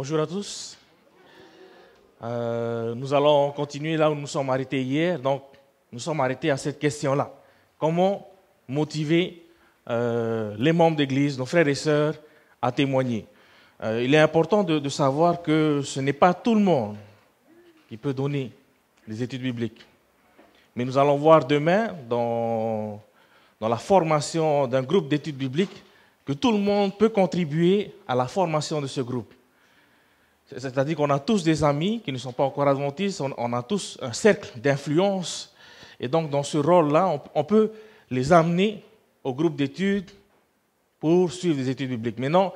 Bonjour à tous. Nous allons continuer là où nous sommes arrêtés hier. Donc, nous sommes arrêtés à cette question-là. Comment motiver les membres d'Église, nos frères et sœurs, à témoigner? Il est important de savoir que ce n'est pas tout le monde qui peut donner des études bibliques. Mais nous allons voir demain, dans la formation d'un groupe d'études bibliques, que tout le monde peut contribuer à la formation de ce groupe. C'est-à-dire qu'on a tous des amis qui ne sont pas encore adventistes, on a tous un cercle d'influence. Et donc, dans ce rôle-là, on peut les amener au groupe d'études pour suivre des études bibliques. Maintenant,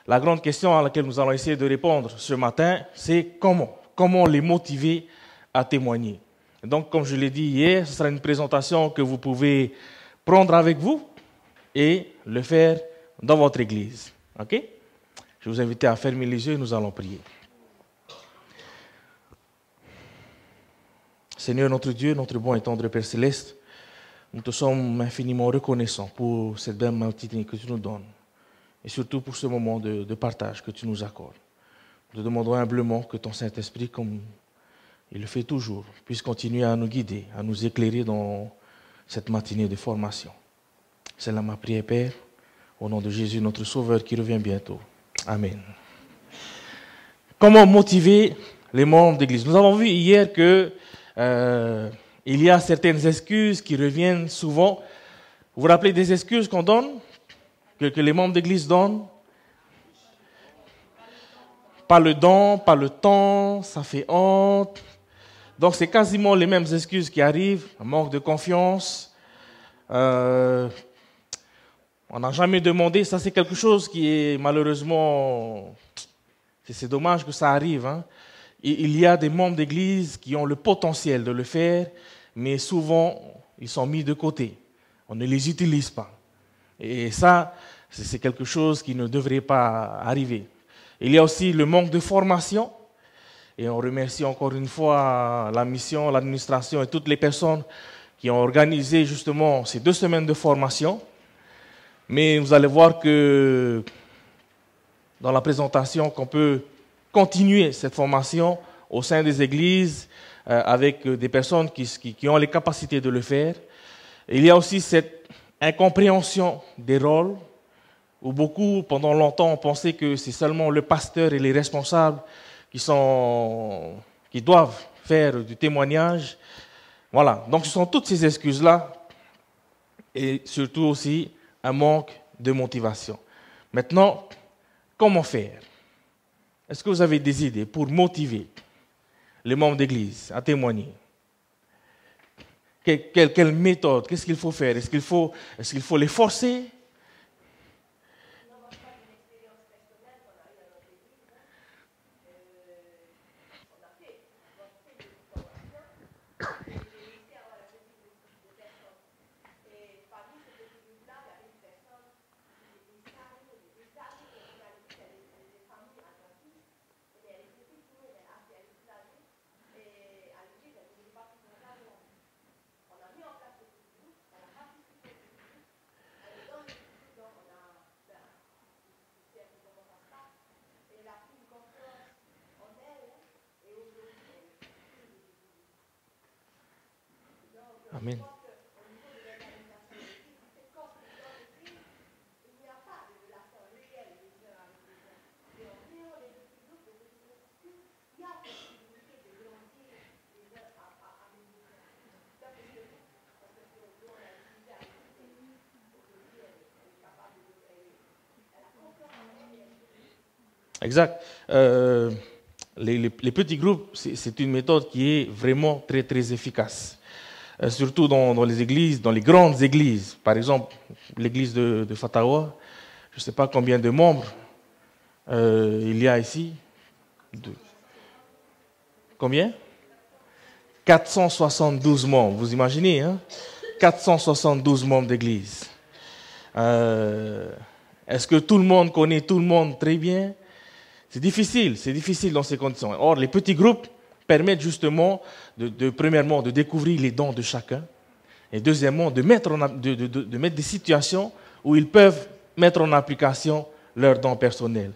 la grande question à laquelle nous allons essayer de répondre ce matin, c'est comment les motiver à témoigner. Et donc, comme je l'ai dit hier, ce sera une présentation que vous pouvez prendre avec vous et le faire dans votre église. OK? Je vous invite à fermer les yeux et nous allons prier. Seigneur notre Dieu, notre bon et tendre Père Céleste, nous te sommes infiniment reconnaissants pour cette belle matinée que tu nous donnes et surtout pour ce moment de partage que tu nous accordes. Nous te demandons humblement que ton Saint-Esprit, comme il le fait toujours, puisse continuer à nous guider, à nous éclairer dans cette matinée de formation. C'est là ma prière, Père, au nom de Jésus, notre Sauveur, qui revient bientôt. Amen. Comment motiver les membres d'Église? Nous avons vu hier que il y a certaines excuses qui reviennent souvent. Vous vous rappelez des excuses qu'on donne, que les membres d'Église donnent? Pas le don, pas le temps, ça fait honte. Donc c'est quasiment les mêmes excuses qui arrivent, un manque de confiance. On n'a jamais demandé, ça c'est quelque chose qui est malheureusement, c'est dommage que ça arrive. Hein. Il y a des membres d'église qui ont le potentiel de le faire, mais souvent ils sont mis de côté. On ne les utilise pas. Et ça, c'est quelque chose qui ne devrait pas arriver. Il y a aussi le manque de formation. Et on remercie encore une fois la mission, l'administration et toutes les personnes qui ont organisé justement ces 2 semaines de formation. Mais vous allez voir que dans la présentation, qu'on peut continuer cette formation au sein des églises avec des personnes qui ont les capacités de le faire. Et il y a aussi cette incompréhension des rôles où beaucoup, pendant longtemps, ont pensé que c'est seulement le pasteur et les responsables qui doivent faire du témoignage. Voilà, donc ce sont toutes ces excuses-là et surtout aussi un manque de motivation. Maintenant, comment faire? Est-ce que vous avez des idées pour motiver les membres d'église à témoigner? Quelle méthode? Qu'est-ce qu'il faut faire? Est-ce qu'il faut les forcer? Amen. Exact. Les petits groupes, c'est une méthode qui est vraiment très, très efficace. Surtout dans les églises, dans les grandes églises. Par exemple, l'église de Fatawa, je ne sais pas combien de membres il y a ici. Combien? 472 membres, vous imaginez, hein? 472 membres d'église. Est-ce que tout le monde connaît tout le monde très bien? C'est difficile dans ces conditions. Or, les petits groupes permettent justement, premièrement, de découvrir les dons de chacun, et deuxièmement, de mettre des situations où ils peuvent mettre en application leurs dons personnels.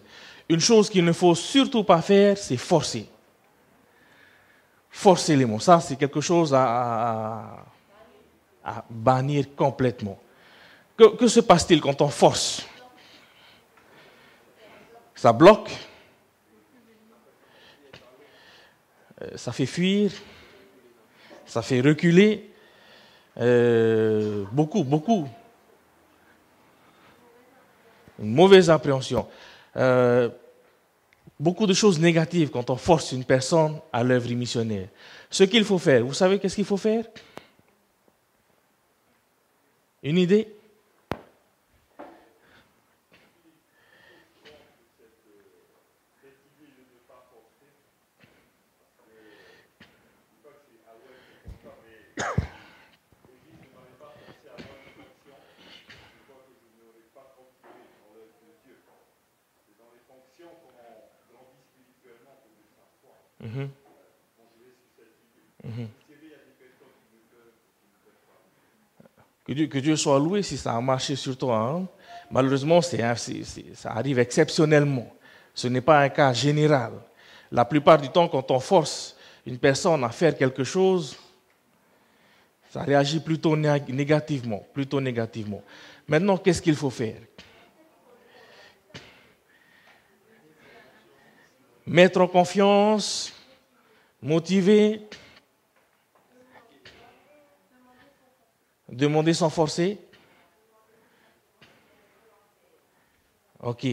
Une chose qu'il ne faut surtout pas faire, c'est forcer. Forcer les mots, ça c'est quelque chose à bannir complètement. Que se passe-t-il quand on force? Ça bloque, ça fait fuir, ça fait reculer, beaucoup. Une mauvaise appréhension. Beaucoup de choses négatives quand on force une personne à l'œuvre missionnaire. Ce qu'il faut faire, vous savez qu'est-ce qu'il faut faire? Une idée? Mm-hmm. Mm-hmm. Que Dieu soit loué si ça a marché sur toi. Hein? Malheureusement, ça arrive exceptionnellement. Ce n'est pas un cas général. La plupart du temps, quand on force une personne à faire quelque chose, ça réagit plutôt négativement. Maintenant, qu'est-ce qu'il faut faire? Mettre en confiance, motiver, demander sans forcer. Ok.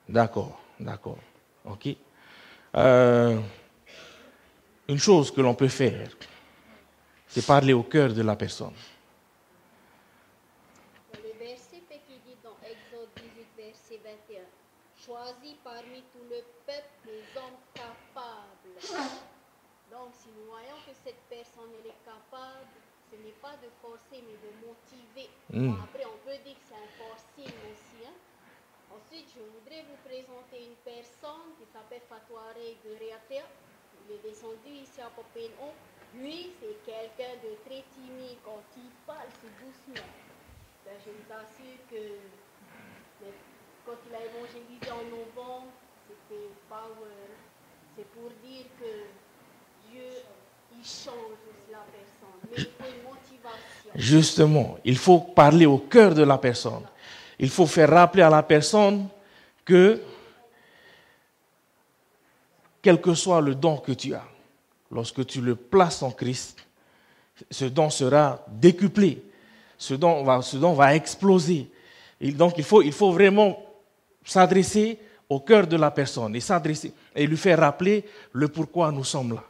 D'accord. Ok. Une chose que l'on peut faire, c'est parler au cœur de la personne. Le verset qui dit dans Exode 18, verset 21, choisis parmi tout le peuple des hommes capables. Donc, si nous voyons que cette personne elle est capable, ce n'est pas de forcer, mais de motiver. Bon, après, on peut dire que c'est un forcing aussi. Hein? Ensuite, je voudrais vous présenter une personne qui s'appelle Fatouare de Réatea. Il est descendu ici à Popénon. Lui, c'est quelqu'un de très timide. Quand il parle, c'est doucement. Ben, je vous assure que quand il a évangélisé en novembre, c'était power. C'est pour dire que Dieu, il change aussi la personne. Mais il faut une motivation. Justement, il faut parler au cœur de la personne. Il faut faire rappeler à la personne que, quel que soit le don que tu as, lorsque tu le places en Christ, ce don sera décuplé. Ce don va exploser. Et donc, il faut vraiment s'adresser au cœur de la personne et lui faire rappeler le pourquoi nous sommes là.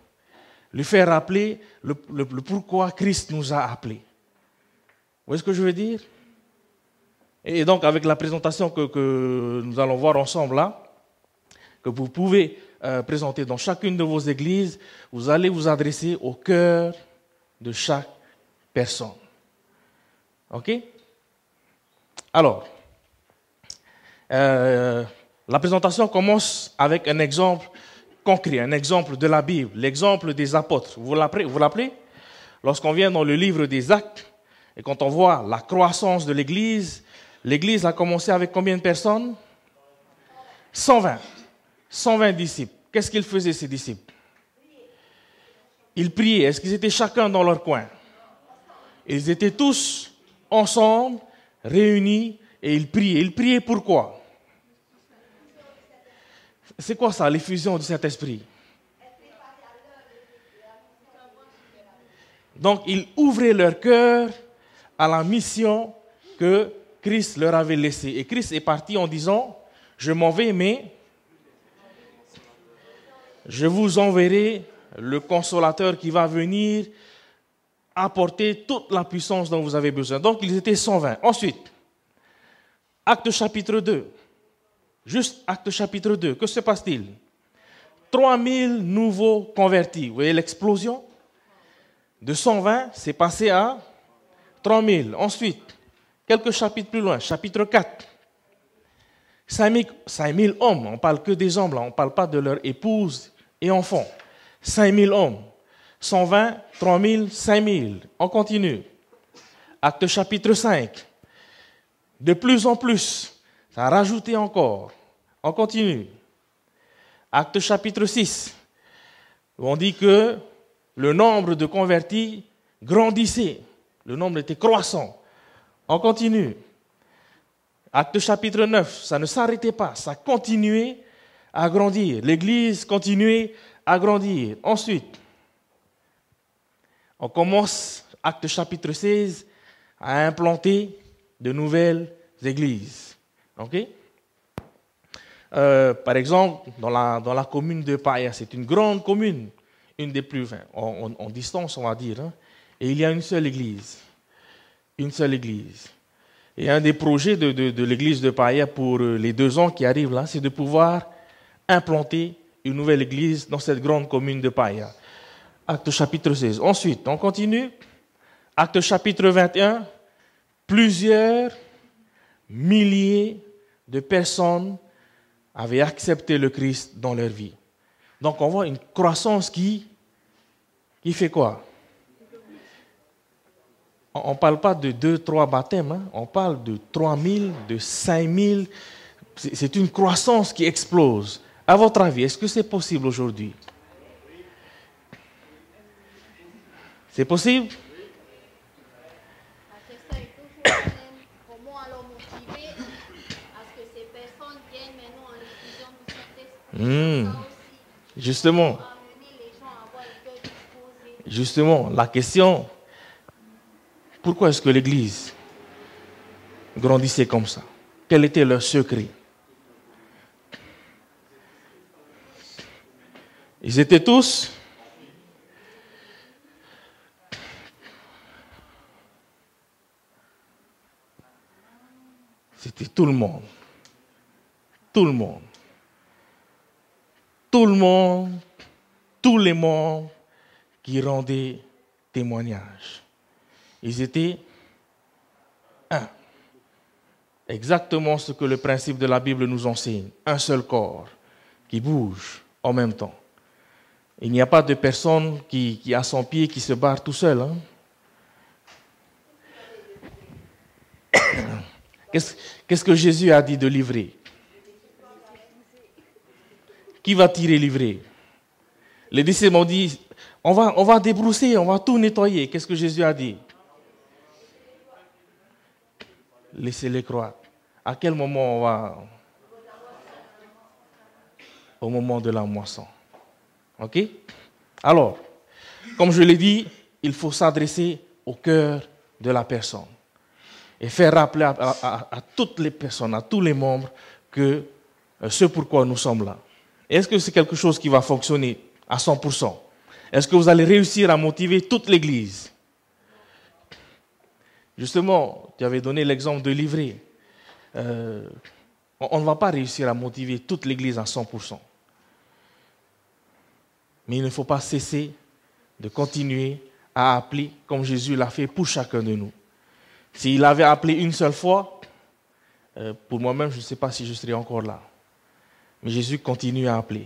Lui faire rappeler le pourquoi Christ nous a appelés. Vous voyez ce que je veux dire? Et donc, avec la présentation que nous allons voir ensemble là, que vous pouvez présenter dans chacune de vos églises, vous allez vous adresser au cœur de chaque personne. OK? Alors, la présentation commence avec un exemple concret, un exemple de la Bible, l'exemple des apôtres. Vous l'appelez? Lorsqu'on vient dans le livre des Actes, et quand on voit la croissance de l'Église, l'Église a commencé avec combien de personnes? 120. 120 disciples. Qu'est-ce qu'ils faisaient, ces disciples? Ils priaient. Est-ce qu'ils étaient chacun dans leur coin? Ils étaient tous ensemble, réunis, et ils priaient. Ils priaient pourquoi? C'est quoi ça, l'effusion du Saint-Esprit? Donc, ils ouvraient leur cœur à la mission que Christ leur avait laissée. Et Christ est parti en disant, je m'en vais, mais je vous enverrai le consolateur qui va venir apporter toute la puissance dont vous avez besoin. Donc, ils étaient 120. Ensuite, Acte chapitre 2. Juste Acte chapitre 2. Que se passe-t-il? 3000 nouveaux convertis. Vous voyez l'explosion? De 120, c'est passé à 3000. Ensuite, quelques chapitres plus loin, chapitre 4. 5 000 hommes, on ne parle que des hommes là, on ne parle pas de leurs épouses et enfants. 5 000 hommes, 120, 3 000, 5 000. On continue. Acte chapitre 5. De plus en plus, ça a rajouté encore. On continue. Acte chapitre 6. On dit que le nombre de convertis grandissait. Le nombre était croissant. On continue. Acte chapitre 9, ça ne s'arrêtait pas, ça continuait à grandir. L'Église continuait à grandir. Ensuite, on commence, acte chapitre 16, à implanter de nouvelles églises. Okay? Par exemple, dans la commune de Paia, c'est une grande commune, une des plus, en distance, on va dire, hein, et il y a une seule église. Une seule église. Et un des projets de l'église de Paia pour les 2 ans qui arrivent là, c'est de pouvoir implanter une nouvelle église dans cette grande commune de Paia. Acte chapitre 16. Ensuite, on continue. Acte chapitre 21. Plusieurs milliers de personnes avaient accepté le Christ dans leur vie. Donc on voit une croissance qui fait quoi? On ne parle pas de 2-3 baptêmes, hein. On parle de 3 000, de 5 000. C'est une croissance qui explose. À votre avis, est-ce que c'est possible aujourd'hui? C'est possible? La question est toujours la même. Comment alors motiver à ce que ces personnes viennent maintenant en l'effusion du Saint-Esprit? Ça aussi, Justement. pour amener les gens à avoir le cœur disposé. Justement, la question, pourquoi est-ce que l'Église grandissait comme ça? Quel était leur secret? Ils étaient tous c'était tout le monde. Tout le monde. Tout le monde, tous les membres qui rendaient témoignage. Ils étaient un. Exactement ce que le principe de la Bible nous enseigne. Un seul corps qui bouge en même temps. Il n'y a pas de personne qui a son pied qui se barre tout seul. Hein? Qu'est-ce que Jésus a dit de livrer? Qui va tirer livrer? Les disciples ont dit, on va débrousser, on va tout nettoyer. Qu'est-ce que Jésus a dit? Laissez-les croître. À quel moment on va? Au moment de la moisson. OK? Alors, comme je l'ai dit, il faut s'adresser au cœur de la personne et faire rappeler à toutes les personnes, à tous les membres, que ce pourquoi nous sommes là. Est-ce que c'est quelque chose qui va fonctionner à 100%? Est-ce que vous allez réussir à motiver toute l'Église? Justement, tu avais donné l'exemple de livrer. On ne va pas réussir à motiver toute l'Église à 100%. Mais il ne faut pas cesser de continuer à appeler comme Jésus l'a fait pour chacun de nous. S'il avait appelé une seule fois, pour moi-même, je ne sais pas si je serais encore là. Mais Jésus continue à appeler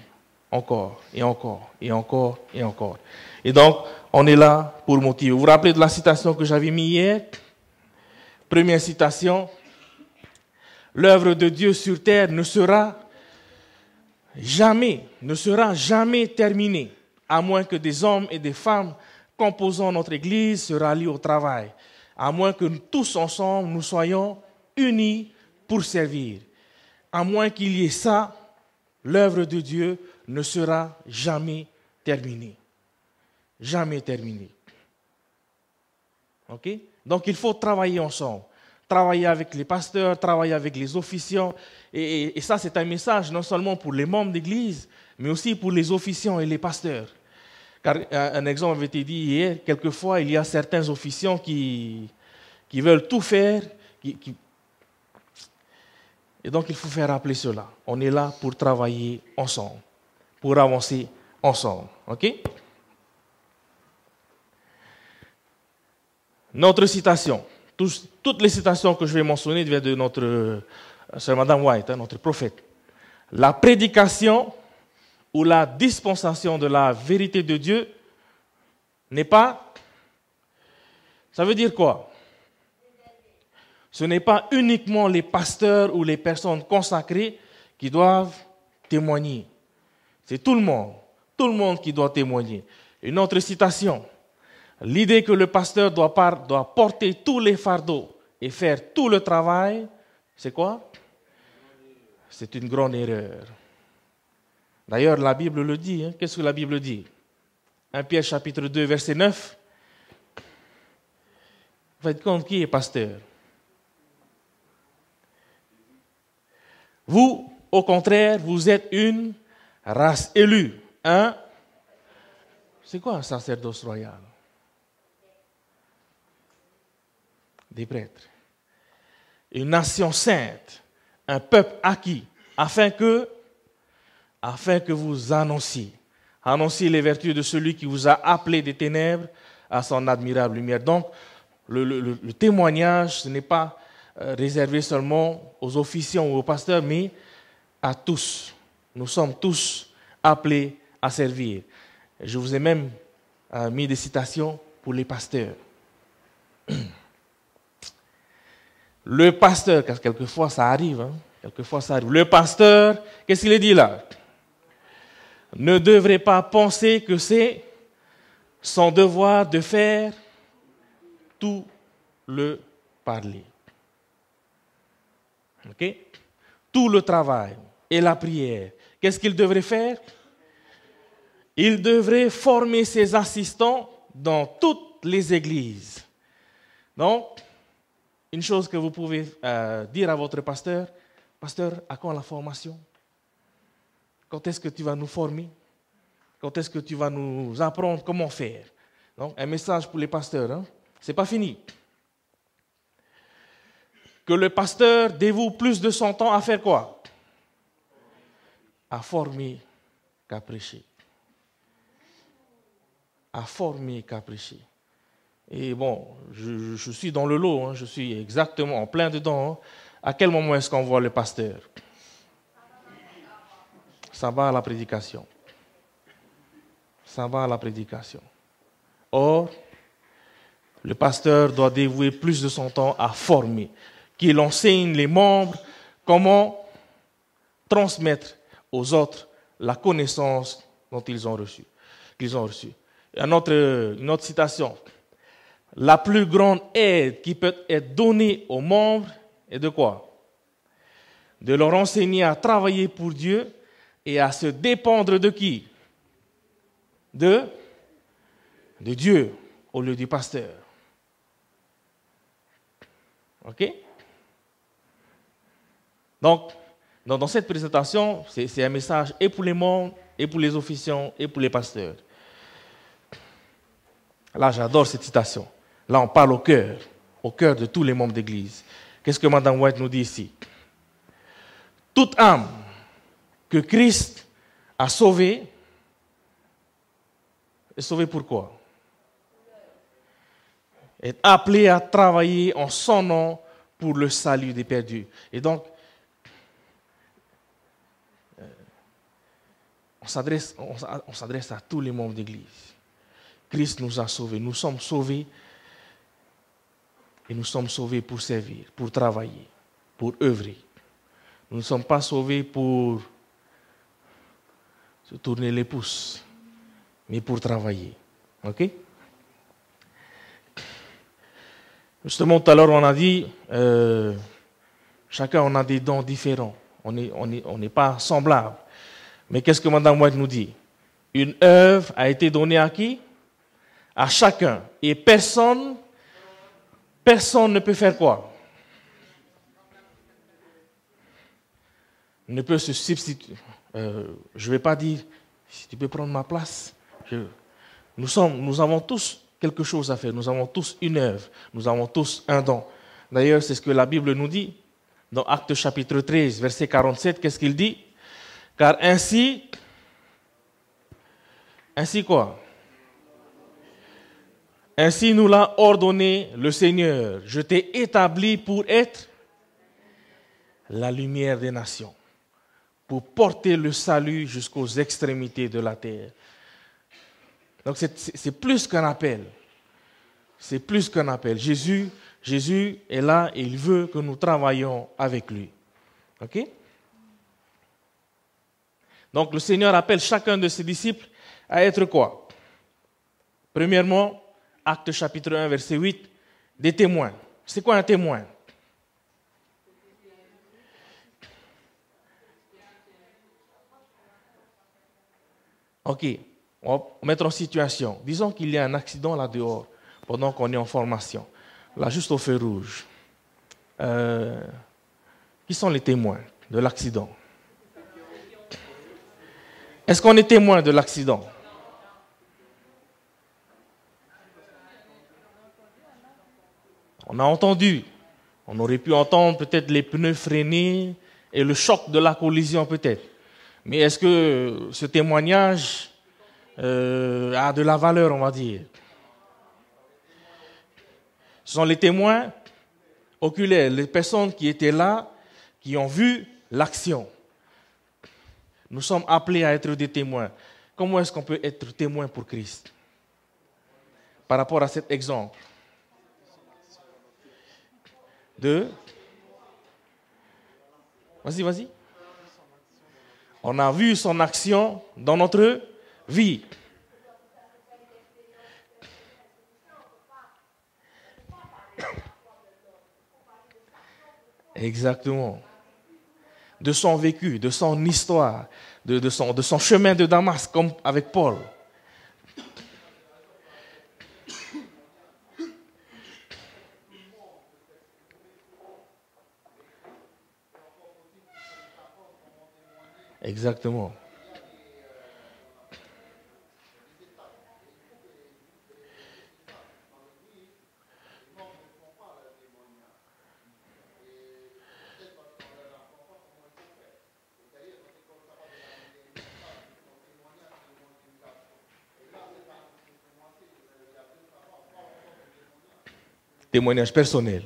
encore et encore et encore et encore. Et donc, on est là pour motiver. Vous vous rappelez de la citation que j'avais mise hier? Première citation. L'œuvre de Dieu sur terre ne sera jamais terminée, à moins que des hommes et des femmes composant notre Église se rallient au travail, à moins que tous ensemble nous soyons unis pour servir. À moins qu'il y ait ça, l'œuvre de Dieu ne sera jamais terminée. Jamais terminée. OK? Donc il faut travailler ensemble. Travailler avec les pasteurs, travailler avec les officiants. Et ça, c'est un message non seulement pour les membres d'église, mais aussi pour les officiants et les pasteurs. Car un exemple avait été dit hier, quelquefois, il y a certains officiants qui veulent tout faire. Et donc, il faut faire rappeler cela. On est là pour travailler ensemble, pour avancer ensemble. OK? Notre citation. Toutes les citations que je vais mentionner viennent de notre c'est Madame White, notre prophète. La prédication ou la dispensation de la vérité de Dieu n'est pas... Ça veut dire quoi? Ce n'est pas uniquement les pasteurs ou les personnes consacrées qui doivent témoigner. C'est tout le monde qui doit témoigner. Une autre citation. L'idée que le pasteur doit porter tous les fardeaux et faire tout le travail, c'est quoi? C'est une grande erreur. D'ailleurs, la Bible le dit. Qu'est-ce que la Bible dit? 1 Pierre chapitre 2, verset 9. Vous faites compte qui est pasteur? Vous, au contraire, vous êtes une race élue. C'est quoi un sacerdoce royal? Des prêtres. Une nation sainte, un peuple acquis, afin que vous annonciez les vertus de celui qui vous a appelé des ténèbres à son admirable lumière. Donc, le témoignage, ce n'est pas réservé seulement aux officiants ou aux pasteurs, mais à tous. Nous sommes tous appelés à servir. Je vous ai même mis des citations pour les pasteurs. Le pasteur, car quelquefois ça arrive, le pasteur, qu'est-ce qu'il dit là? Ne devrait pas penser que c'est son devoir de faire tout le parler. Ok? Tout le travail et la prière. Qu'est-ce qu'il devrait faire? Il devrait former ses assistants dans toutes les églises. Donc, une chose que vous pouvez dire à votre pasteur, pasteur, à quand la formation? Quand est-ce que tu vas nous former? Quand est-ce que tu vas nous apprendre comment faire? Donc, un message pour les pasteurs, ce n'est pas fini. Que le pasteur dévoue plus de son temps à faire quoi? À former qu'à prêcher. À former qu'à prêcher. Et bon, je suis dans le lot, je suis exactement en plein dedans. À quel moment est-ce qu'on voit le pasteur? Ça va à la prédication. Ça va à la prédication. Or, le pasteur doit dévouer plus de son temps à former, qu'il enseigne les membres comment transmettre aux autres la connaissance dont ils ont reçu. Une autre citation. La plus grande aide qui peut être donnée aux membres est de quoi? De leur enseigner à travailler pour Dieu et à se dépendre de qui? De Dieu au lieu du pasteur. OK? Donc, dans cette présentation, c'est un message et pour les membres, et pour les officiants, et pour les pasteurs. Là, j'adore cette citation. Là, on parle au cœur de tous les membres d'Église. Qu'est-ce que Mme White nous dit ici? Toute âme que Christ a sauvée, est sauvée pourquoi? Est appelée à travailler en son nom pour le salut des perdus. Et donc, on s'adresse à tous les membres d'Église. Christ nous a sauvés. Nous sommes sauvés et nous sommes sauvés pour servir, pour travailler, pour œuvrer. Nous ne sommes pas sauvés pour se tourner les pouces, mais pour travailler. OK? Justement, tout à l'heure, on a dit, chacun on a des dons différents. On n'est pas semblables. Mais qu'est-ce que Mme White nous dit? Une œuvre a été donnée à qui? À chacun. Et personne ne peut faire quoi? Ne peut se substituer. Je ne vais pas dire, si tu peux prendre ma place. Nous avons tous quelque chose à faire. Nous avons tous une œuvre. Nous avons tous un don. D'ailleurs, c'est ce que la Bible nous dit. Dans Actes chapitre 13, verset 47, qu'est-ce qu'il dit? Car ainsi quoi? Ainsi nous l'a ordonné le Seigneur. Je t'ai établi pour être la lumière des nations, pour porter le salut jusqu'aux extrémités de la terre. Donc c'est plus qu'un appel. C'est plus qu'un appel. Jésus est là et il veut que nous travaillions avec lui. OK? Donc le Seigneur appelle chacun de ses disciples à être quoi? Premièrement, Actes chapitre 1, verset 8, des témoins. C'est quoi un témoin? OK, on va mettre en situation. Disons qu'il y a un accident là dehors, pendant qu'on est en formation. Là, juste au feu rouge. Qui sont les témoins de l'accident? Est-ce qu'on est témoin de l'accident? On a entendu. On aurait pu entendre peut-être les pneus freiner et le choc de la collision peut-être. Mais est-ce que ce témoignage a de la valeur, on va dire? Ce sont les témoins oculaires, les personnes qui étaient là, qui ont vu l'action. Nous sommes appelés à être des témoins. Comment est-ce qu'on peut être témoin pour Christ? Par rapport à cet exemple. Vas-y. On a vu son action dans notre vie. Exactement. De son vécu, de son histoire, de son chemin de Damas, comme avec Paul. Exactement. Témoignage personnel.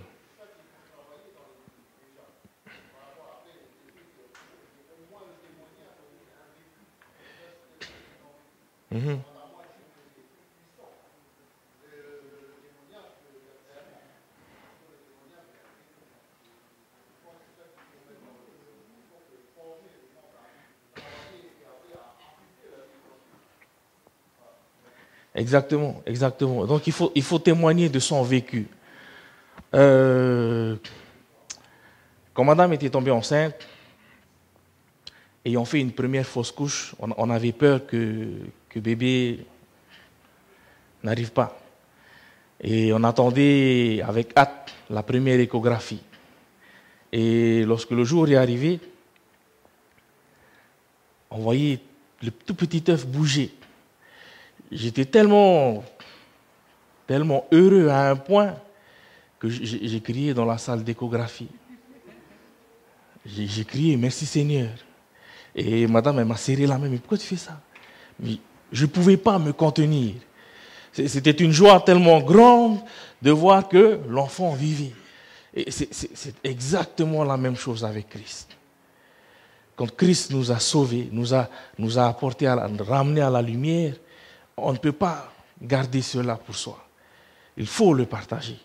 Exactement. Donc il faut témoigner de son vécu. Quand madame était tombée enceinte, ayant fait une première fausse couche, on avait peur que bébé n'arrive pas. Et on attendait avec hâte la première échographie. Et lorsque le jour est arrivé, on voyait le tout petit œuf bouger. J'étais tellement heureux à un point que j'ai crié dans la salle d'échographie. J'ai crié, merci Seigneur. Et madame, elle m'a serré la main, mais pourquoi tu fais ça? Mais je ne pouvais pas me contenir. C'était une joie tellement grande de voir que l'enfant vivait. Et c'est exactement la même chose avec Christ. Quand Christ nous a sauvés, nous a apporté, ramené à la lumière, on ne peut pas garder cela pour soi. Il faut le partager.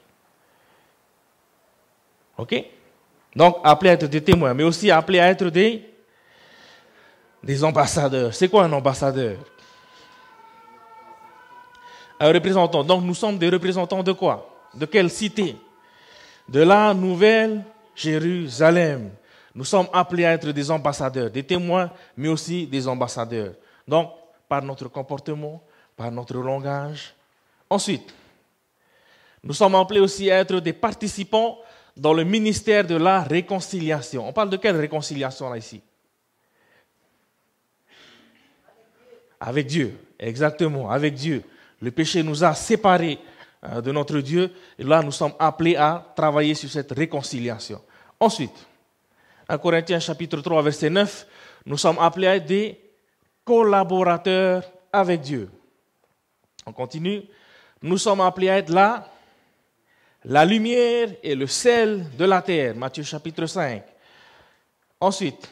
OK? Donc, appelé à être des témoins, mais aussi appelé à être des ambassadeurs. C'est quoi un ambassadeur? Un représentant. Donc, nous sommes des représentants de quoi? De quelle cité? De la Nouvelle Jérusalem. Nous sommes appelés à être des ambassadeurs, des témoins, mais aussi des ambassadeurs. Donc, par notre comportement, par notre langage. Ensuite, nous sommes appelés aussi à être des participants dans le ministère de la réconciliation. On parle de quelle réconciliation là ici? Avec Dieu, exactement, avec Dieu. Le péché nous a séparés de notre Dieu. Et là, nous sommes appelés à travailler sur cette réconciliation. Ensuite, 1 Corinthiens chapitre 3, verset 9, nous sommes appelés à être des collaborateurs avec Dieu. On continue. Nous sommes appelés à être la lumière et le sel de la terre. Matthieu chapitre 5. Ensuite,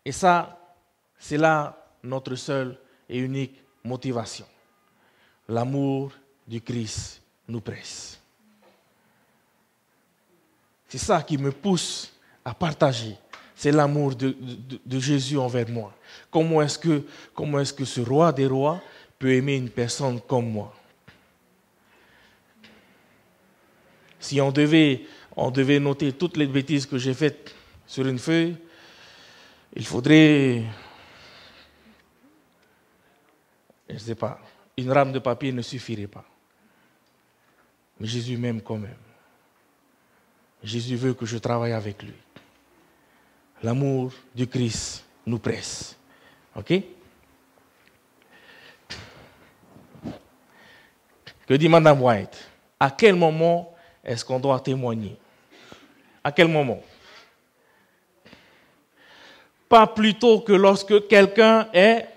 et ça, c'est là notre seule et unique motivation. L'amour du Christ nous presse. C'est ça qui me pousse à partager. C'est l'amour de Jésus envers moi. Comment est-ce que ce roi des rois peut aimer une personne comme moi? Si on devait noter toutes les bêtises que j'ai faites sur une feuille, il faudrait, je ne sais pas, une rame de papier ne suffirait pas. Mais Jésus m'aime quand même. Jésus veut que je travaille avec lui. L'amour du Christ nous presse. OK? Que dit Madame White? À quel moment est-ce qu'on doit témoigner? À quel moment? Pas plus tôt que lorsque quelqu'un est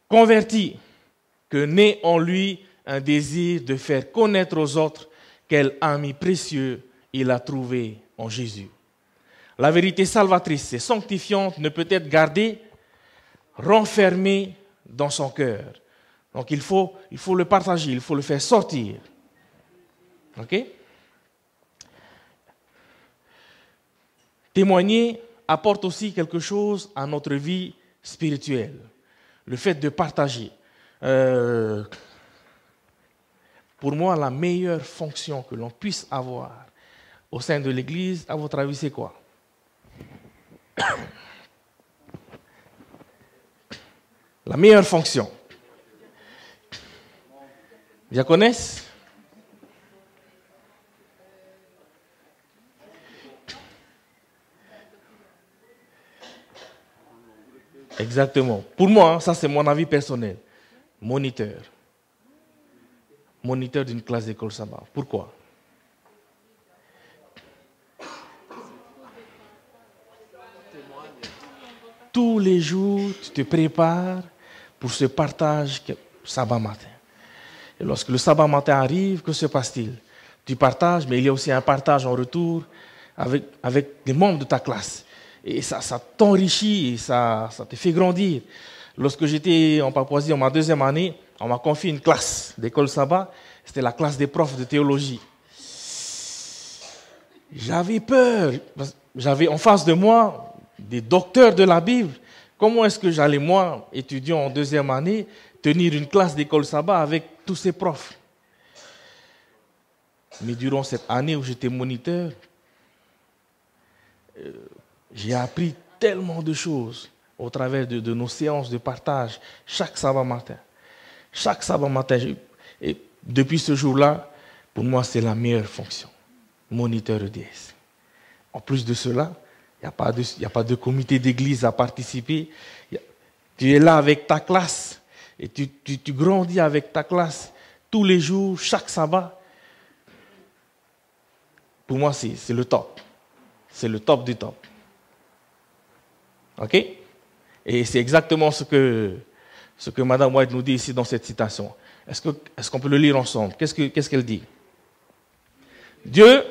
converti, que naît en lui un désir de faire connaître aux autres quel ami précieux il a trouvé en Jésus. La vérité salvatrice et sanctifiante ne peut être gardée renfermée dans son cœur. Donc il faut le partager, il faut le faire sortir. OK? Témoigner apporte aussi quelque chose à notre vie spirituelle. Le fait de partager. Pour moi, la meilleure fonction que l'on puisse avoir au sein de l'Église, à votre avis, c'est quoi? La meilleure fonction. Diaconesse? Exactement. Pour moi, ça c'est mon avis personnel. Moniteur. Moniteur d'une classe d'école sabbat. Pourquoi? Tous les jours, tu te prépares pour ce partage sabbat matin. Et lorsque le sabbat matin arrive, que se passe-t-il? Tu partages, mais il y a aussi un partage en retour avec les membres de ta classe. Et ça t'enrichit et ça te fait grandir. Lorsque j'étais en Papouasie, en ma deuxième année, on m'a confié une classe d'école sabbat. C'était la classe des profs de théologie. J'avais peur. J'avais en face de moi des docteurs de la Bible. Comment est-ce que j'allais, moi, étudiant en deuxième année, tenir une classe d'école sabbat avec tous ces profs? Mais durant cette année où j'étais moniteur, j'ai appris tellement de choses au travers de nos séances de partage chaque sabbat matin. Chaque sabbat matin. Et depuis ce jour-là, pour moi, c'est la meilleure fonction. Moniteur EDS. En plus de cela, il n'y a pas de comité d'église à participer. Tu es là avec ta classe et tu grandis avec ta classe tous les jours, chaque sabbat. Pour moi, c'est le top. C'est le top du top. OK? Et c'est exactement ce que Mme White nous dit ici dans cette citation. Est-ce qu'on peut le lire ensemble? Qu'est-ce qu'elle dit? Dieu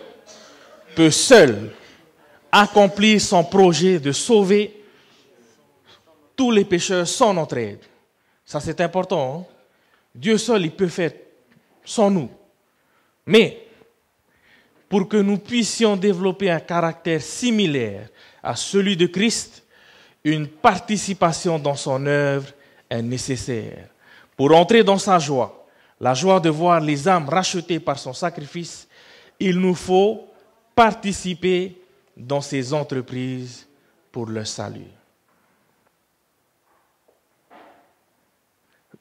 peut seul accomplir son projet de sauver tous les pécheurs sans notre aide. Ça, c'est important. Hein? Dieu seul, il peut faire sans nous. Mais, pour que nous puissions développer un caractère similaire à celui de Christ, une participation dans son œuvre est nécessaire. Pour entrer dans sa joie, la joie de voir les âmes rachetées par son sacrifice, il nous faut participer dans ses entreprises pour le salut.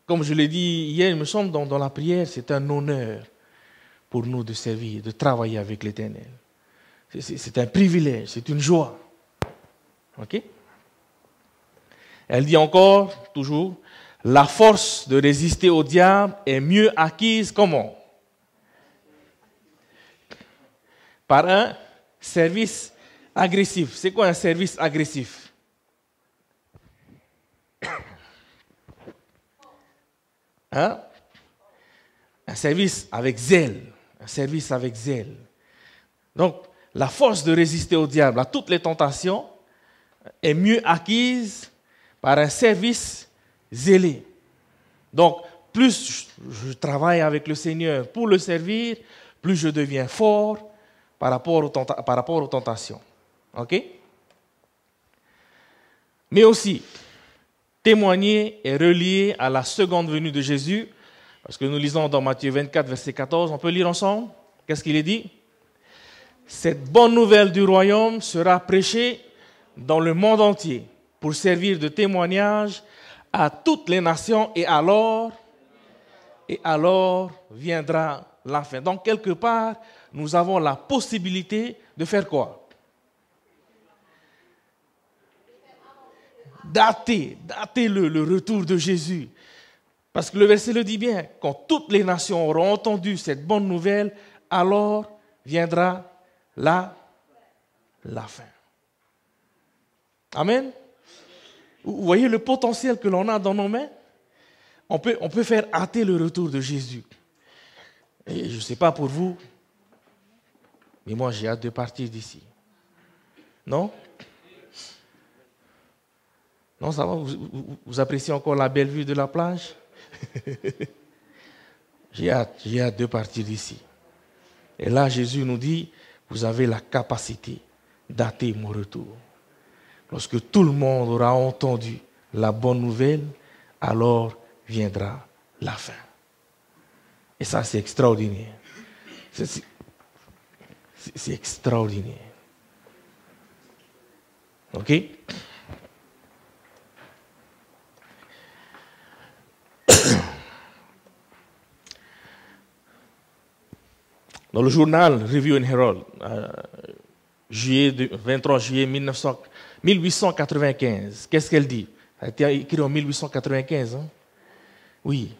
Comme je l'ai dit hier, il me semble, dans la prière, c'est un honneur pour nous de servir, de travailler avec l'Éternel. C'est un privilège, c'est une joie. OK? Elle dit encore, toujours, la force de résister au diable est mieux acquise comment? Par un service agressif. C'est quoi un service agressif? Hein? Un service avec zèle. Un service avec zèle. Donc, la force de résister au diable, à toutes les tentations, est mieux acquise par un service zélé. Donc, plus je travaille avec le Seigneur pour le servir, plus je deviens fort par rapport aux tentations. OK? Mais aussi, témoigner est relié à la seconde venue de Jésus, parce que nous lisons dans Matthieu 24, verset 14, on peut lire ensemble? Qu'est-ce qu'il est dit? Cette bonne nouvelle du royaume sera prêchée dans le monde entier pour servir de témoignage à toutes les nations et alors viendra la fin. Donc, quelque part, nous avons la possibilité de faire quoi? Dater le retour de Jésus. Parce que le verset le dit bien, quand toutes les nations auront entendu cette bonne nouvelle, alors viendra la fin. Amen. Vous voyez le potentiel que l'on a dans nos mains? On peut faire hâter le retour de Jésus. Et je ne sais pas pour vous, mais moi j'ai hâte de partir d'ici. Non? Non, ça va? Vous appréciez encore la belle vue de la plage? J'ai hâte de partir d'ici. Et là, Jésus nous dit, vous avez la capacité d'hâter mon retour. Lorsque tout le monde aura entendu la bonne nouvelle, alors viendra la fin. Et ça, c'est extraordinaire. C'est extraordinaire. OK? Dans le journal Review and Herald, 23 juillet 1895, qu'est-ce qu'elle dit? Ça a été écrit en 1895. Hein? Oui.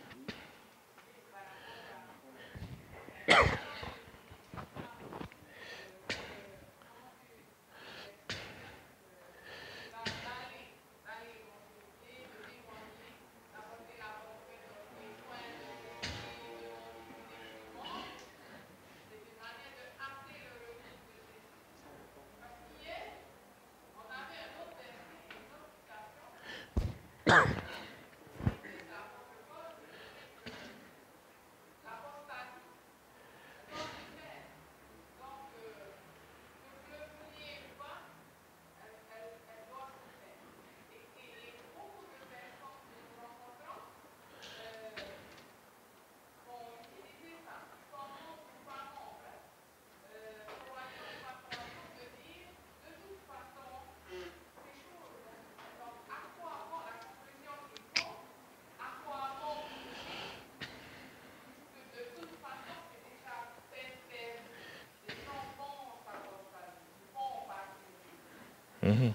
Mm-hmm.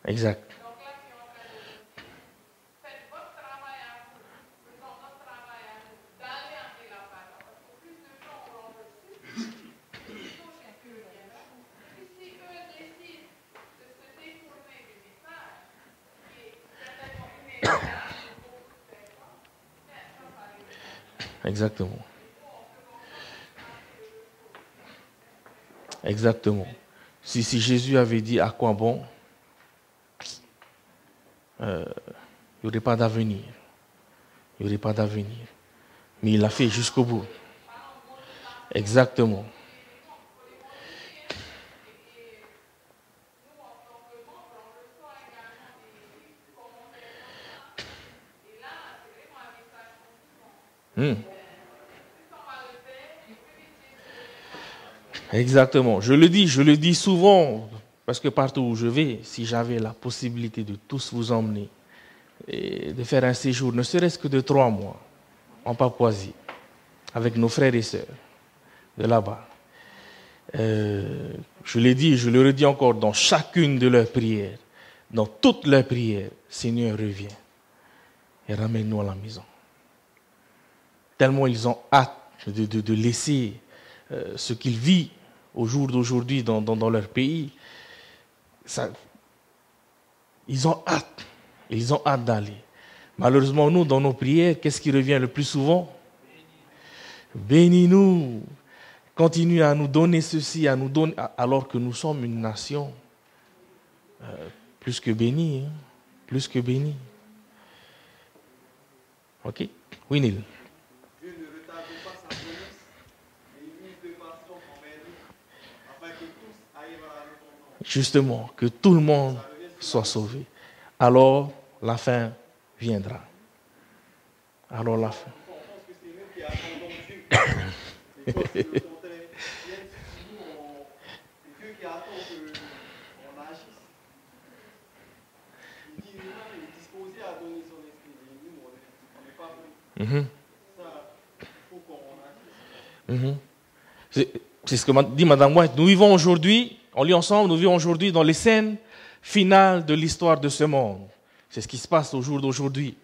Exact. Exactement. Exactement. Si Jésus avait dit à quoi bon, il n'y aurait pas d'avenir. Il n'y aurait pas d'avenir. Mais il l'a fait jusqu'au bout. Exactement. Exactement. Je le dis souvent, parce que partout où je vais, si j'avais la possibilité de tous vous emmener et de faire un séjour, ne serait-ce que de 3 mois, en Papouasie, avec nos frères et sœurs de là-bas, je l'ai dit et je le redis encore, dans chacune de leurs prières, dans toutes leurs prières, Seigneur, reviens et ramène-nous à la maison. Tellement ils ont hâte de laisser ce qu'ils vivent au jour d'aujourd'hui dans leur pays, ils ont hâte d'aller. Malheureusement, nous, dans nos prières, qu'est-ce qui revient le plus souvent? Bénis-nous, continue à nous donner ceci, à nous donner, alors que nous sommes une nation plus que bénie, hein, plus que bénie. Ok? Oui, Neil. Dieu ne retarde pas sa promesse, mais il use de façon envers nous, afin que tous arrivent à la repentance. Justement, que tout le monde soit sauvé. Alors, la fin viendra. Alors, la fin. On pense que c'est nous qui attendons Dieu. Mais quand c'est le contraire, même si nous, c'est Dieu qui attend qu'on agisse. Il dit lui-même, il est disposé à donner son esprit. Et nous, on n'est pas prêts. Ça, il faut qu'on agisse. C'est ce que dit Mme White. Nous vivons aujourd'hui, on lit ensemble, nous vivons aujourd'hui dans les scènes finales de l'histoire de ce monde. C'est ce qui se passe au jour d'aujourd'hui.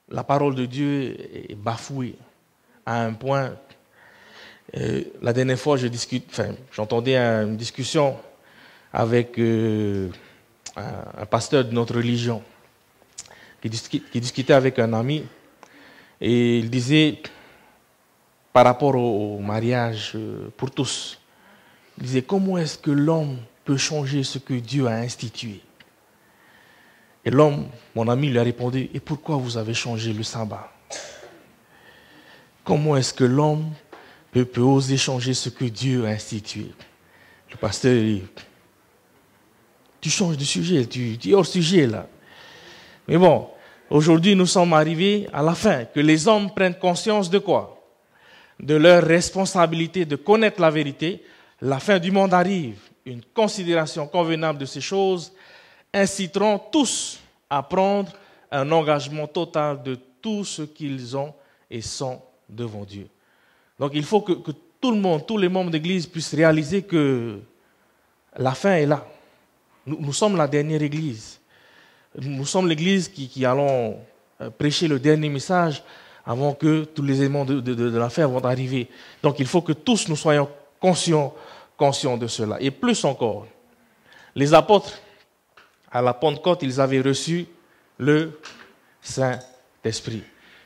La parole de Dieu est bafouée à un point. La dernière fois, j'entendais une discussion avec un pasteur de notre religion qui discutait avec un ami et il disait par rapport au mariage pour tous, il disait comment est-ce que l'homme peut changer ce que Dieu a institué? Et l'homme, mon ami, lui a répondu, et pourquoi vous avez changé le sabbat? Comment est-ce que l'homme peut oser changer ce que Dieu a institué? Le pasteur dit, tu changes de sujet, tu es hors sujet là. Mais bon, aujourd'hui nous sommes arrivés à la fin, que les hommes prennent conscience de quoi? De leur responsabilité de connaître la vérité. La fin du monde arrive. Une considération convenable de ces choses inciteront tous à prendre un engagement total de tout ce qu'ils ont et sont devant Dieu. Donc il faut que tout le monde, tous les membres d'Église puissent réaliser que la fin est là. Nous sommes la dernière Église. Nous sommes l'Église qui allons prêcher le dernier message avant que tous les éléments de la fin vont arriver. Donc il faut que tous nous soyons conscients de cela. Et plus encore, les apôtres, à la Pentecôte, ils avaient reçu le Saint-Esprit.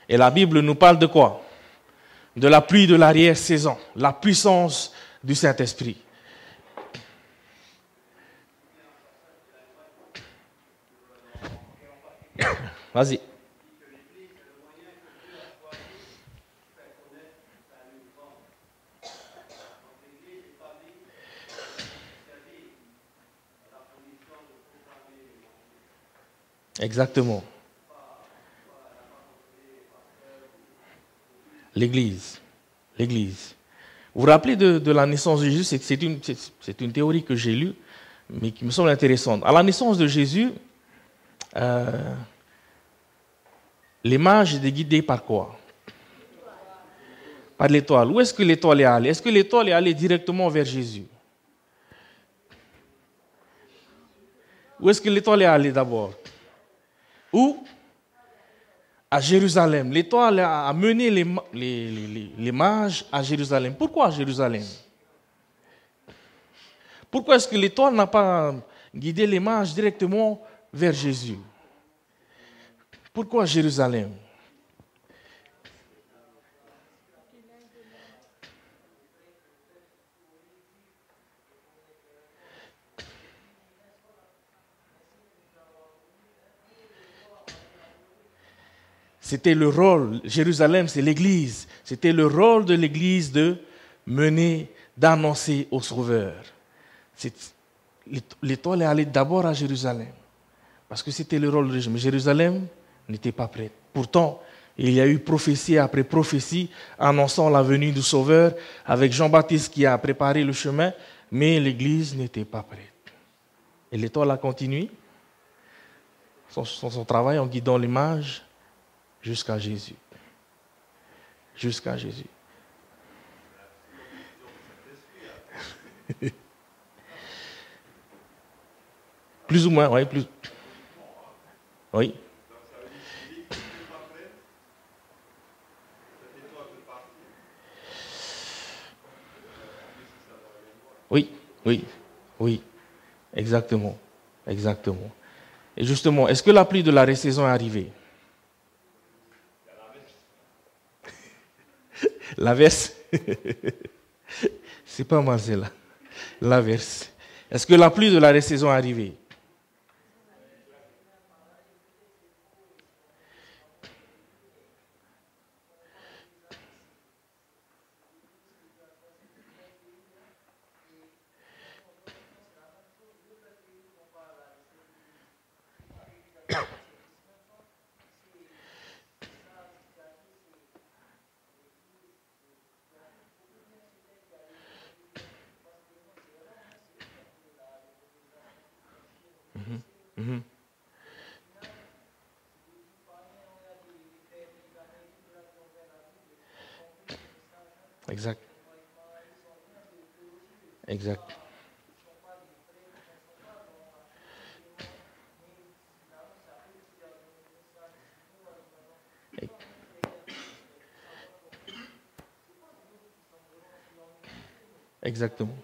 Et la Bible nous parle de quoi? De la pluie de l'arrière-saison, la puissance du Saint-Esprit. Vas-y. Exactement. L'Église. L'Église. Vous vous rappelez de la naissance de Jésus? C'est une théorie que j'ai lue, mais qui me semble intéressante. À la naissance de Jésus, les mages étaient guidés par quoi? Par l'étoile. Où est-ce que l'étoile est allée? Est-ce que l'étoile est allée directement vers Jésus? Où est-ce que l'étoile est allée d'abord? Où? À Jérusalem. L'étoile a mené les mages à Jérusalem. Pourquoi à Jérusalem? Pourquoi est-ce que l'étoile n'a pas guidé les mages directement vers Jésus? Pourquoi Jérusalem? C'était le rôle, Jérusalem c'est l'église, c'était le rôle de l'église de mener, d'annoncer au Sauveur. L'étoile est allée d'abord à Jérusalem, parce que c'était le rôle de Jérusalem. Mais Jérusalem n'était pas prête. Pourtant, il y a eu prophétie après prophétie annonçant la venue du Sauveur, avec Jean-Baptiste qui a préparé le chemin, mais l'église n'était pas prête. Et l'étoile a continué son travail en guidant les mages jusqu'à Jésus. Jusqu'à Jésus. Plus ou moins, oui. Plus. Oui. Oui, oui, oui. Exactement. Exactement. Et justement, est-ce que la pluie de la ressaison est arrivée? L'averse. C'est pas mal celle-là. L'averse. Est-ce que la pluie de la ressaison est arrivée? Mhm. Exact. Exact. Exactement.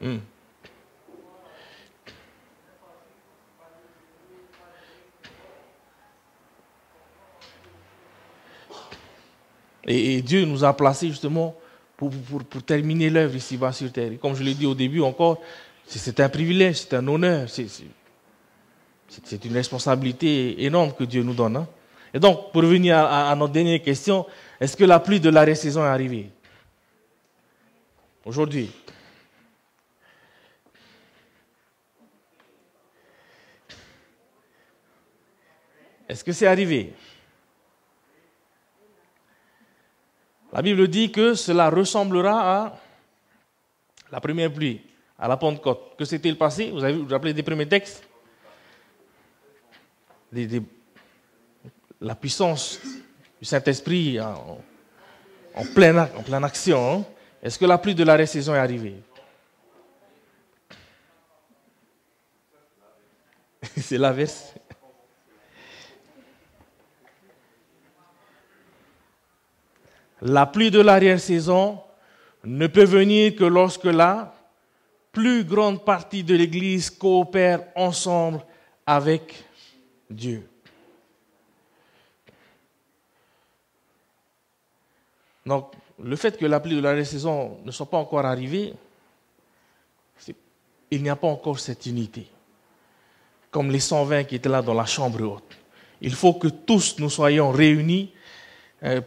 Mm. Et Dieu nous a placés justement pour terminer l'œuvre ici-bas sur terre. Et comme je l'ai dit au début encore, c'est un privilège, c'est un honneur, c'est une responsabilité énorme que Dieu nous donne. Hein. Et donc, pour revenir à notre dernière question, est-ce que la pluie de la saison est arrivée? Aujourd'hui. Est-ce que c'est arrivé? La Bible dit que cela ressemblera à la première pluie, à la Pentecôte. Que s'est-il passé? Vous vous rappelez des premiers textes? La puissance du Saint-Esprit en pleine action. Hein? Est-ce que la pluie de la saison est arrivée? C'est l'inverse. La pluie de l'arrière-saison ne peut venir que lorsque la plus grande partie de l'Église coopère ensemble avec Dieu. Donc, le fait que la pluie de l'arrière-saison ne soit pas encore arrivée, il n'y a pas encore cette unité. Comme les 120 qui étaient là dans la chambre haute. Il faut que tous nous soyons réunis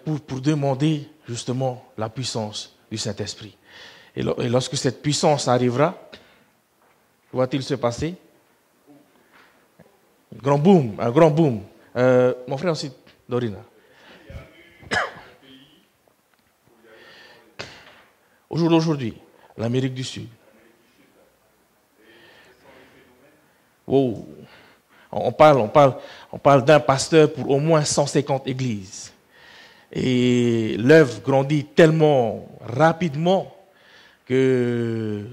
pour demander justement la puissance du Saint-Esprit. Et lorsque cette puissance arrivera, que va-t-il se passer? Un grand boom. Mon frère aussi, Dorina. Au jour d'aujourd'hui, l'Amérique du Sud. Wow. On parle d'un pasteur pour au moins 150 églises. Et l'œuvre grandit tellement rapidement que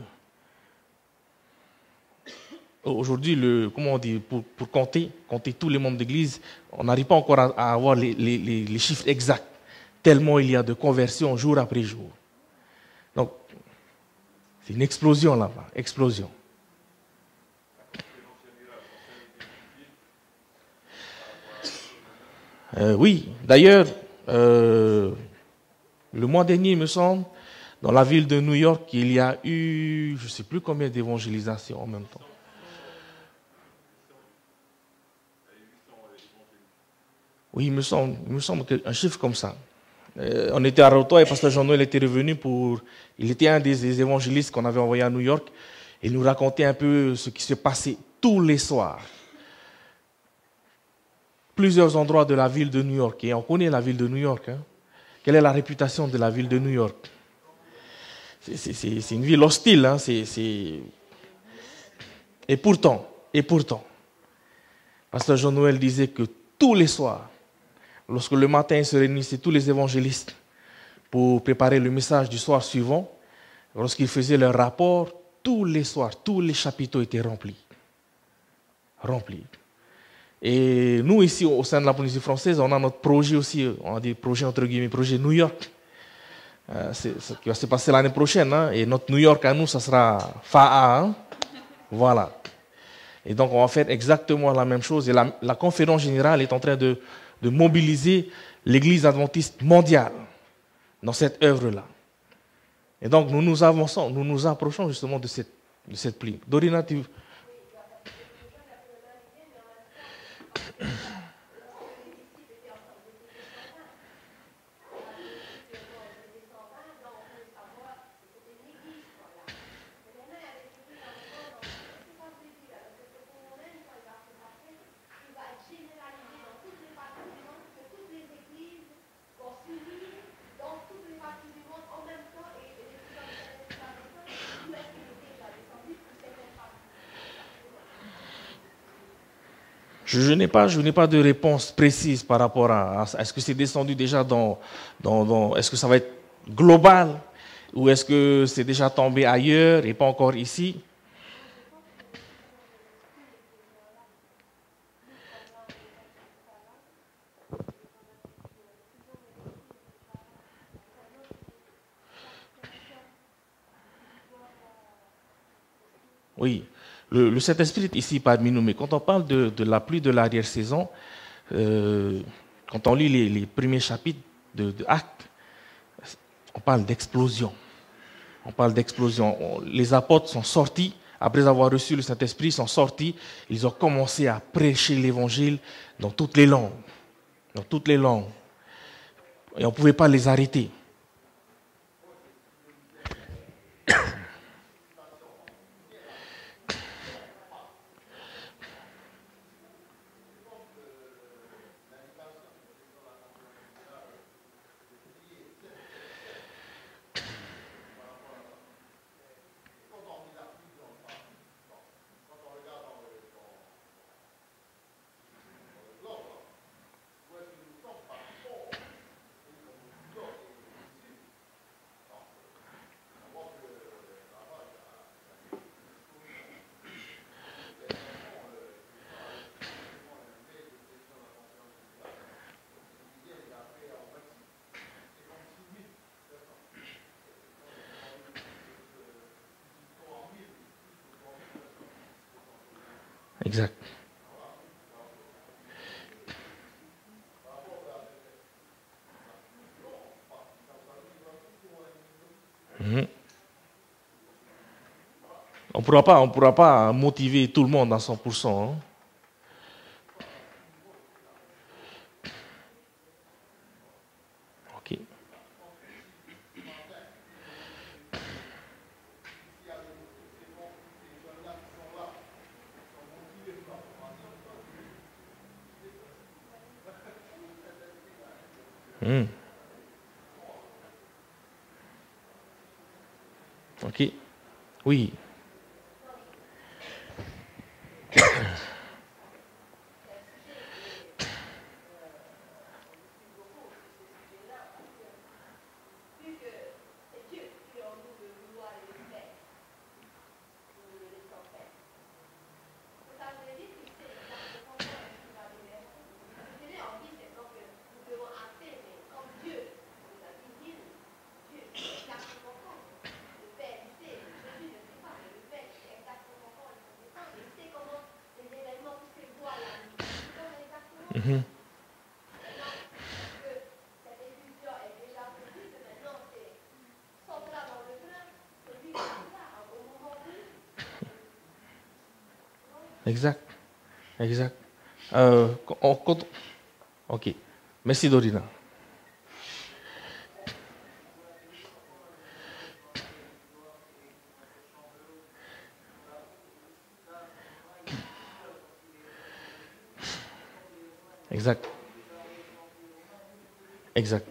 aujourd'hui, comment on dit, pour compter tous les membres d'église, on n'arrive pas encore à avoir les chiffres exacts, tellement il y a de conversions jour après jour. Donc, c'est une explosion là-bas, explosion. Oui, d'ailleurs, le mois dernier, il me semble, dans la ville de New York, il y a eu, je ne sais plus combien d'évangélisations en même temps. Oui, il me semble qu'un chiffre comme ça. On était à Rotoy et Pasteur Jean-Noël était revenu il était un des évangélistes qu'on avait envoyé à New York. Il nous racontait un peu ce qui se passait tous les soirs. Plusieurs endroits de la ville de New York. Et on connaît la ville de New York. Hein. Quelle est la réputation de la ville de New York? C'est une ville hostile. Hein. Et pourtant, Pasteur Jean-Noël disait que tous les soirs, lorsque le matin ils se réunissaient tous les évangélistes pour préparer le message du soir suivant, lorsqu'ils faisaient leur rapport, tous les soirs, tous les chapiteaux étaient remplis. Remplis. Et nous, ici, au sein de la Polynésie française, on a notre projet aussi, on a des projets, entre guillemets, projet New York, c'est ce qui va se passer l'année prochaine. Hein, et notre New York à nous, ça sera FAA. Hein, voilà. Et donc, on va faire exactement la même chose. Et la conférence générale est en train de mobiliser l'Église adventiste mondiale dans cette œuvre-là. Et donc, nous nous avançons, nous nous approchons justement de cette plie. Dorina, tu... Je n'ai pas de réponse précise par rapport à est-ce que c'est descendu déjà est-ce que ça va être global ou est-ce que c'est déjà tombé ailleurs et pas encore ici? Oui, le Saint-Esprit est ici parmi nous, mais quand on parle de la pluie de l'arrière-saison, quand on lit les premiers chapitres de Actes, on parle d'explosion. On parle d'explosion. Les apôtres sont sortis, après avoir reçu le Saint-Esprit, ils sont sortis, ils ont commencé à prêcher l'évangile dans toutes les langues. Dans toutes les langues. Et on ne pouvait pas les arrêter. Exact. On ne pourra pas motiver tout le monde à 100%. Hein. Ok. Ok. Oui. Exact. Exact. Ok. Merci Dorina. Exact. Exact.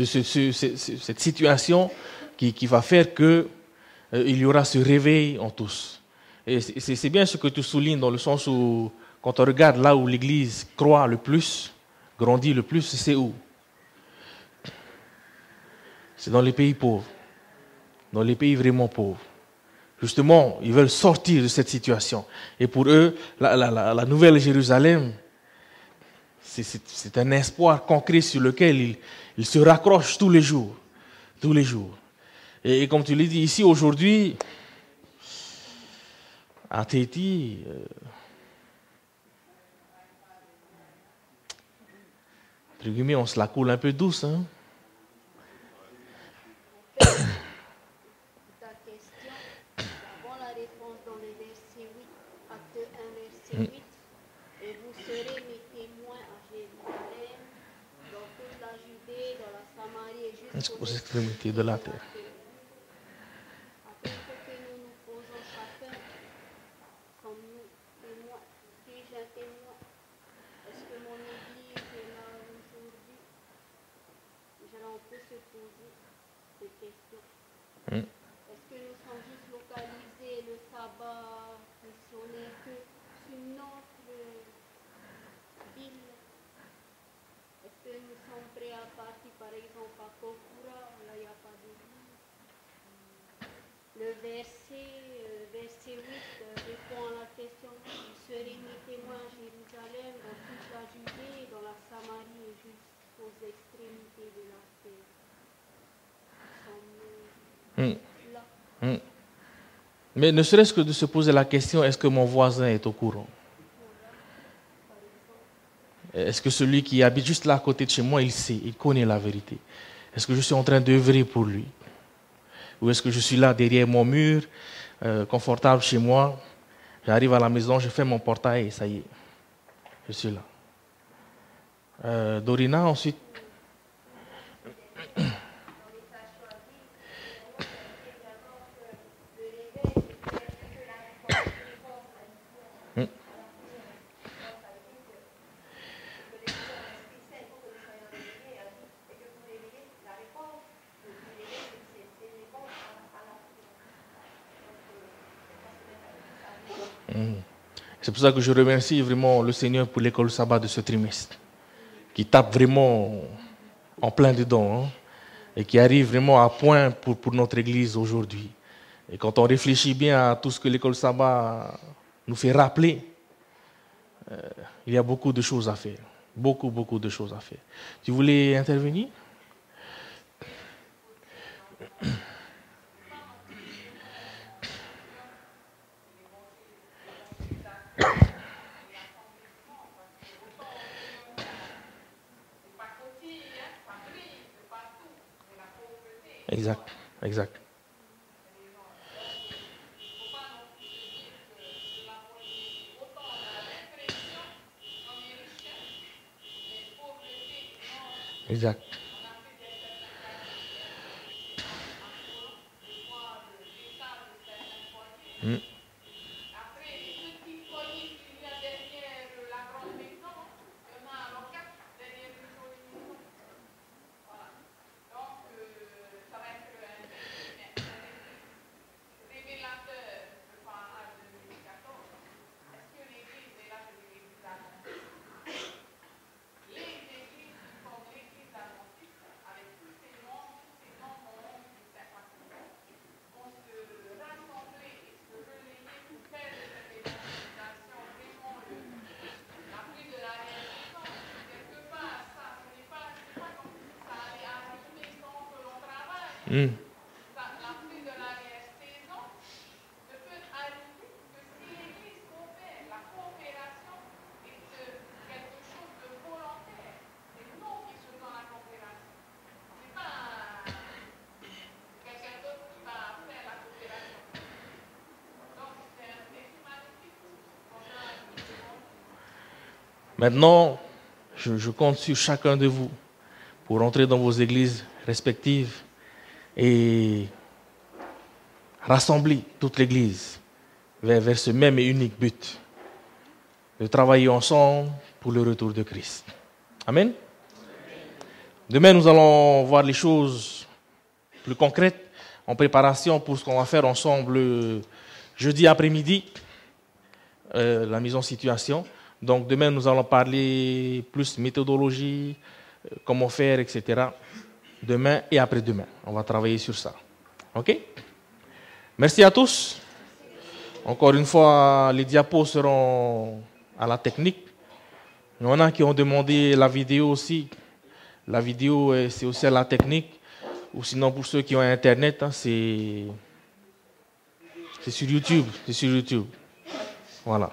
cette situation qui va faire qu'il y aura ce réveil en tous. Et c'est bien ce que tu soulignes dans le sens où, quand on regarde là où l'Église croît le plus, grandit le plus, c'est où? C'est dans les pays pauvres, dans les pays vraiment pauvres. Justement, ils veulent sortir de cette situation. Et pour eux, la nouvelle Jérusalem, c'est un espoir concret sur lequel ils se raccrochent tous les jours. Tous les jours. Et comme tu l'as dit ici aujourd'hui, à Tahiti, entre guillemets, on se la coule un peu douce. Hein? Ta question, avant la réponse dans le verset 8, acte 1, verset 8, et vous serez mes témoins à Jérusalem, dans toute la Judée, dans la Samarie et jusqu'aux extrémités de la terre. Après, il faut que nous nous posons chacun, sommes-nous témoins? Suis-je un témoin? Est-ce que mon Église est là aujourd'hui? On peut se poser ces questions. Est-ce que nous sommes juste localisés le sabbat missionnaire que sur notre ville? Est-ce que nous sommes prêts à partir par exemple à Kokura? Là il n'y a pas d'église. Le verset 8 répond à la question: vous serez mes témoins à Jérusalem, dans toute la Judée, dans la Samarie et jusqu'aux extrémités de la terre. Là. Mais ne serait-ce que de se poser la question, est-ce que mon voisin est au courant? Est-ce que celui qui habite juste là à côté de chez moi, il sait, il connaît la vérité? Est-ce que je suis en train d'œuvrer pour lui? Ou est-ce que je suis là derrière mon mur, confortable chez moi, j'arrive à la maison, je fais mon portail et ça y est, je suis là. Dorina, ensuite. C'est pour ça que je remercie vraiment le Seigneur pour l'école sabbat de ce trimestre, qui tape vraiment en plein dedans, hein, et qui arrive vraiment à point pour notre Église aujourd'hui. Et quand on réfléchit bien à tout ce que l'école sabbat nous fait rappeler, il y a beaucoup de choses à faire. Beaucoup de choses à faire. Tu voulais intervenir? Exact. Exact. La pluie de l'arrière-saison ne peut arriver que si l'Église coopère. La coopération est quelque chose de volontaire. C'est nous qui faisons la coopération. Ce n'est pas quelqu'un d'autre qui va faire la coopération. Donc c'est un défi magnifique. Maintenant, je compte sur chacun de vous pour entrer dans vos églises respectives et rassembler toute l'Église vers ce même et unique but, de travailler ensemble pour le retour de Christ. Amen. Demain, nous allons voir les choses plus concrètes en préparation pour ce qu'on va faire ensemble jeudi après-midi, la mise en situation. Donc demain, nous allons parler plus méthodologie, comment faire, etc. Demain et après-demain, on va travailler sur ça. OK? Merci à tous. Encore une fois, les diapos seront à la technique. Il y en a qui ont demandé la vidéo aussi. La vidéo, c'est aussi à la technique. Ou sinon, pour ceux qui ont Internet, hein, c'est sur YouTube. C'est sur YouTube. Voilà.